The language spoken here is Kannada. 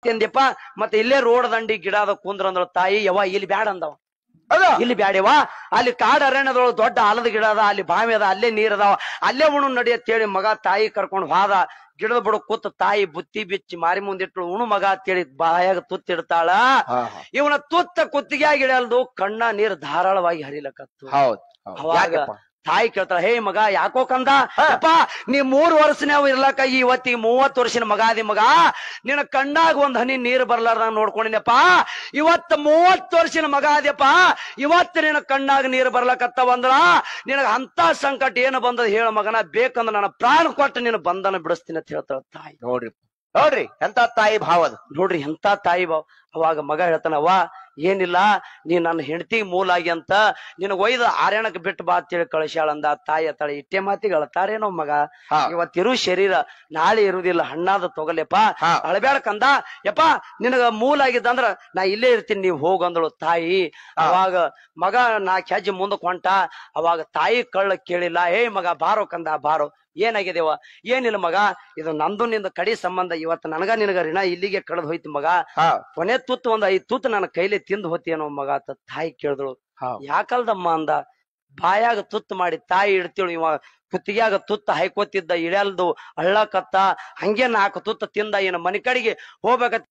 ತಿಂದ್ಯಪ್ಪ ಮತ್ತೆ ಇಲ್ಲೇ ರೋಡ್ ದಂಡಿ ಗಿಡದ ಕುಂದ್ರ ಅಂದ್ರ ತಾಯಿ ಯವ್ವ ಇಲ್ಲಿ ಬ್ಯಾಡ ಅಂದವ ಅದ ಇಲ್ಲಿ ಬ್ಯಾಡವ ಅಲ್ಲಿ ಕಾಡು ಅರಣ್ಯದೊಳಗೆ ದೊಡ್ಡ ಆಲದ ಗಿಡ ಅದ ಅಲ್ಲಿ ಬಾವಿ ಅದ ಅಲ್ಲೇ ನೀರ್ ಅದಾವ ಅಲ್ಲೇ ಉಣು ನಡಿಯತ್ತೇಳಿ ಮಗ ತಾಯಿ ಕರ್ಕೊಂಡು ಹೋದ ಗಿಡದ ಬುಡ ಕೂತ್ ತಾಯಿ ಬುತ್ತಿ ಬಿಚ್ಚಿ ಮಾರಿ ಮುಂದಿಟ್ರು ಉಣು ಮಗ ಅಂತೇಳಿ ಬಾಯಾಗ ತುತ್ತಿಡ್ತಾಳ ಇವನ ತುತ್ತ ಕುತ್ತಿಗೆ ಇಡಲ್ದು ಕಣ್ಣ ನೀರ್ ಧಾರಾಳವಾಗಿ ಹರಿಲಕತ್ತು ಹೌದ್ ಅವಾಗ ತಾಯಿ ಕೇಳ್ತಾಳ ಹೇ ಮಗ ಯಾಕೋ ಕಂದ ಅಪ್ಪ ನೀ 3 ವರ್ಷನವ್ ಇರ್ಲಕ್ಕ ಇವತ್ತಿಗೆ 30 ವರ್ಷದ ಮಗ ಅದಿ ಮಗ ನಿನ್ನ ಕಣ್ಣಾಗ ಒಂದ್ ಹನಿ ನೀರ್ ಬರ್ಲಾರ್ದಂಗ ನೋಡ್ಕೊಂಡಿನಪ್ಪ ಇವತ್ 30 ವರ್ಷದ ಮಗ ಅದ್ಯಪ್ಪ ಇವತ್ತು ನಿನ್ನ ಕಣ್ಣಾಗ ನೀರ್ ಬರ್ಲಕತ್ತವಂದ್ರ ನಿನಗ ಅಂತ ಸಂಕಟ ಏನು ಬಂದದ ಹೇಳ ಮಗನ ಬೇಕಂದ್ರ ನನ್ನ ಪ್ರಾಣ ಕೊಟ್ಟು ನಿನ್ನ ಬಂಧನ ಬಿಡಿಸ್ತೀನಿ ಅಂತ ಹೇಳ್ತಾಳ ತಾಯಿ ನೋಡ್ರಿ ಎಂತ ತಾಯಿ ಭಾವ ಅದು ನೋಡ್ರಿ ಎಂತ ತಾಯಿ ಭಾವ ಅವಾಗ ಮಗ ಹೇಳ್ತಾನವ್ವ ಏನಿಲ್ಲ ನೀ ನನ್ನ ಹೆಂಡತಿ ಮೂಲಾಗಿ ಅಂತ ನಿನಗ ಒಯ್ದ ಆರ್ಯಣಕ್ ಬಿಟ್ಟು ಬಾ ಅಂತೇಳಿ ಕಳಿಸ್ಯಾಳಂದ ತಾಯಿ ಅತ್ತಾಳೆ ಇಟ್ಟೆ ಮಾತಿಗೆ ಅಳ್ತಾರೇನೋ ಮಗ ಇವತ್ತಿರು ಶರೀರ ನಾಳೆ ಇರುವುದಿಲ್ಲ ಹಣ್ಣಾದ ತೊಗಲೆಪ್ಪ ಅಳಬ್ಯಾಡ ಕಂದ ಯಪ್ಪ ನಿನಗ ಮೂಲಾಗಿದ್ದಂದ್ರ ನಾ ಇಲ್ಲೇ ಇರ್ತೀನಿ ನೀವ್ ಹೋಗಂದಳು ತಾಯಿ ಅವಾಗ ಮಗ 4 ಹೆಜ್ಜೆ ಮುಂದಕ್ ಹೊಂಟ ಅವಾಗ ತಾಯಿ ಕಳ್ಳ ಕೇಳಿಲ್ಲ ಹೇ ಮಗ ಬಾರೋ ಕಂದ ಬಾರೋ ಏನಾಗಿದೇವ ಏನಿಲ್ಲ ಮಗ ಇದು ನಂದು ನಿಂದ ಕಡಿ ಸಂಬಂಧ ಇವತ್ತು ನನಗ ನಿನಗ ಋಣ ಇಲ್ಲಿಗೆ ಕಳೆದ್ ಹೋಯ್ತು ಮಗ ಕೊನೆ ತುತ್ತು ಒಂದ್ 5 ತುತ್ತು ನನ್ನ ಕೈಲಿ ತಿಂದು ಹೋತಿಯೇನೋ ಮಗ ಅಂತ ತಾಯಿ ಕೇಳಿದಳು ಯಾಕಲ್ದಮ್ಮ ಅಂದ ಬಾಯಾಗ ತುತ್ತು ಮಾಡಿ ತಾಯಿ ಇಡ್ತೀಳು ಇವ ಕುತ್ತಿಗ್ಯಾಗ ತುತ್ತ ಹಾಯ್ಕೋತಿದ್ದ ಇಳ್ಯಲ್ದು ಅಳ್ಳಕತ್ತ ಹಂಗೆ 4 ತುತ್ತ ತಿಂದ ಏನ ಮನೆ ಕಡೆಗೆ ಹೋಗ್ಬೇಕತ್ತ